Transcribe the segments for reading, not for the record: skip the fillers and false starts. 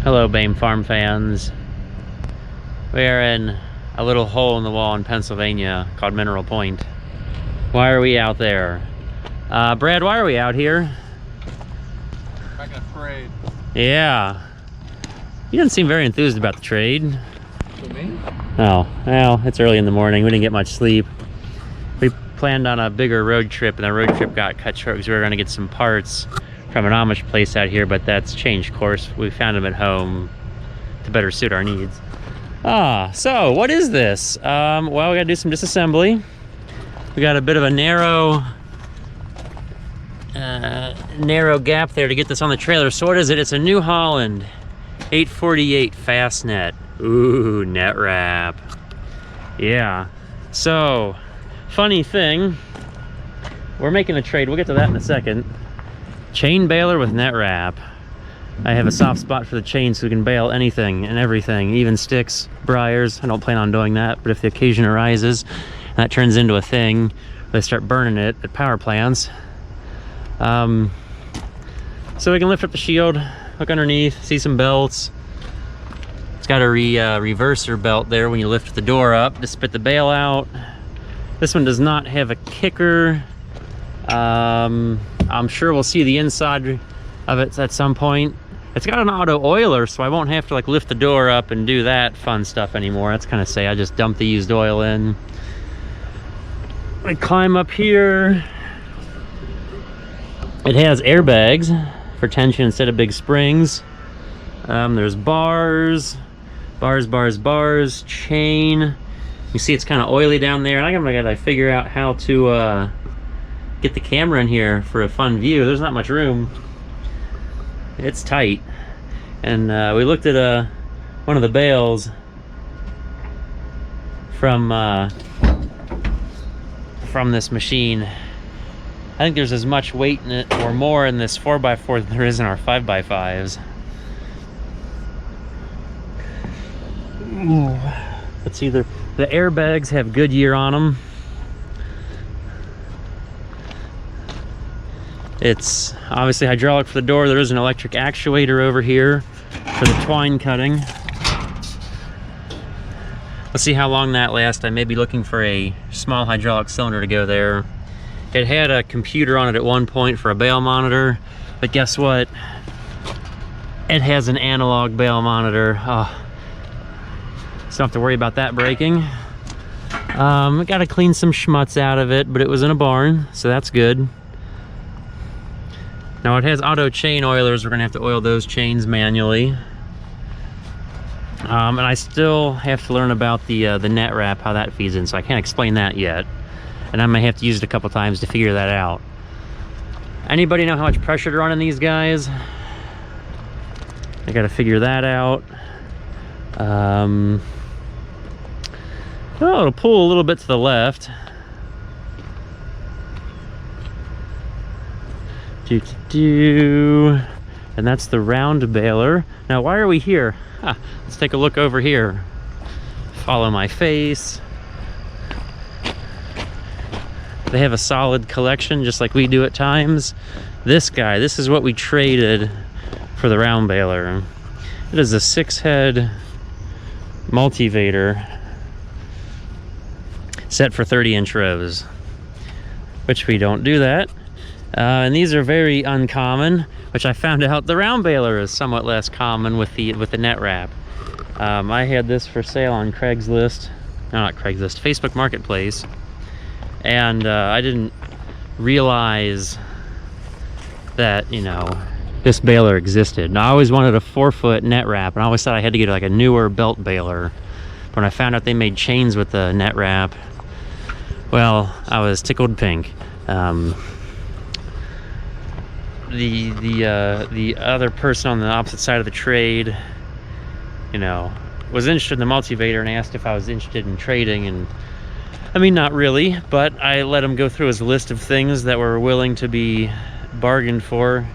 Hello, Bame Farm fans. We are in a little hole in the wall in Pennsylvania called Mineral Point. Why are we out there? Brad, why are we out here? Back in a parade. Yeah. You didn't seem very enthused about the trade. For me? Oh, well, it's early in the morning. We didn't get much sleep. We planned on a bigger road trip, and the road trip got cut short because we were going to get some parts from an Amish place out here, but that's changed course. We found them at home to better suit our needs. So what is this? Well, we got to do some disassembly. We got a bit of a narrow gap there to get this on the trailer. So what is it? It's a New Holland 848 fast net. Ooh, net wrap. Yeah. So, funny thing, we're making a trade. We'll get to that in a second. Chain baler with net wrap. I have a soft spot for the chain, so we can bale anything and everything, even sticks, briars. I don't plan on doing that, but if the occasion arises, that turns into a thing. They start burning it at power plants. So we can lift up the shield, look underneath, see some belts. It's got a reverser belt there when you lift the door up to spit the bale out. This one does not have a kicker. I'm sure we'll see the inside of it at some point. It's got an auto oiler, so I won't have to like lift the door up and do that fun stuff anymore. That's kind of say I just dump the used oil in. I climb up here. It has airbags for tension instead of big springs. There's bars, chain. You see it's kind of oily down there, and I'm gonna gotta figure out how to get the camera in here for a fun view. There's not much room. It's tight. And we looked at one of the bales from this machine. I think there's as much weight in it or more in this 4x4 than there is in our 5x5s. Ooh. Let's see, the airbags have Goodyear on them. It's obviously hydraulic for the door. There is an electric actuator over here for the twine cutting. Let's see how long that lasts. I may be looking for a small hydraulic cylinder to go there. It had a computer on it at one point for a bale monitor, but guess what? It has an analog bale monitor. Oh, so don't have to worry about that breaking. I got to clean some schmutz out of it, but it was in a barn, so that's good. Now it has auto chain oilers. We're gonna have to oil those chains manually. And I still have to learn about the net wrap, how that feeds in, so I can't explain that yet. And I may have to use it a couple times to figure that out. Anybody know how much pressure to run in these guys? I gotta figure that out. Oh, it'll pull a little bit to the left. And that's the round baler. Now, why are we here? Let's take a look over here. Follow my face. They have a solid collection, just like we do at times. This guy, this is what we traded for the round baler. It is a 6-head multivator set for 30-inch rows, which we don't do that. And these are very uncommon, which I found out the round baler is somewhat less common with the net wrap. I had this for sale on Craigslist, no, not Craigslist, Facebook Marketplace, and I didn't realize that, you know, this baler existed. And I always wanted a 4-foot net wrap, and I always thought I had to get like a newer belt baler. When I found out they made chains with the net wrap, well, I was tickled pink. The other person on the opposite side of the trade, you know, was interested in the multivator and asked if I was interested in trading, and I mean, not really, but I let him go through his list of things that were willing to be bargained for,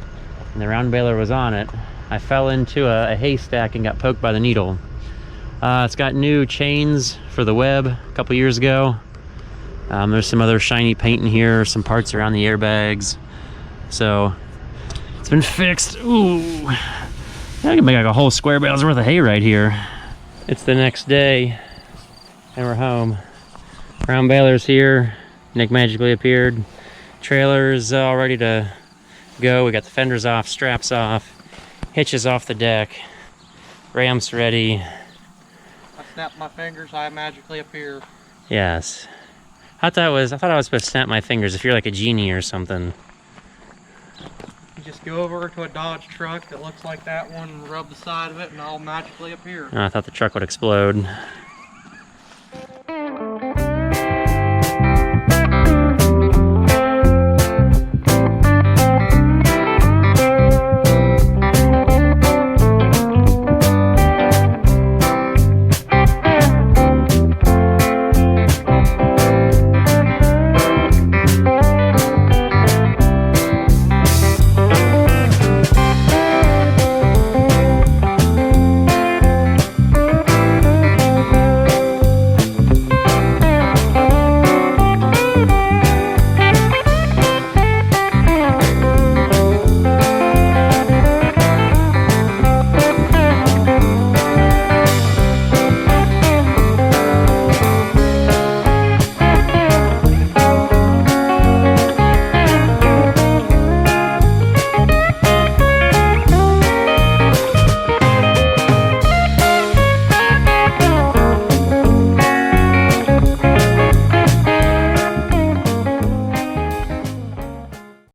and the round baler was on it. I fell into a haystack and got poked by the needle. It's got new chains for the web a couple years ago. There's some other shiny paint in here, some parts around the airbags. So it's been fixed. Ooh, I can make like a whole square bale's worth of hay right here. It's the next day, and we're home. Brown baler's here. Nick magically appeared. Trailer's all ready to go. We got the fenders off, straps off, hitches off the deck. Ramps ready. I snap my fingers, I magically appear. Yes. I thought I was supposed to snap my fingers if you're like a genie or something. You just go over to a Dodge truck that looks like that one and rub the side of it and I'll magically appear. Oh, I thought the truck would explode.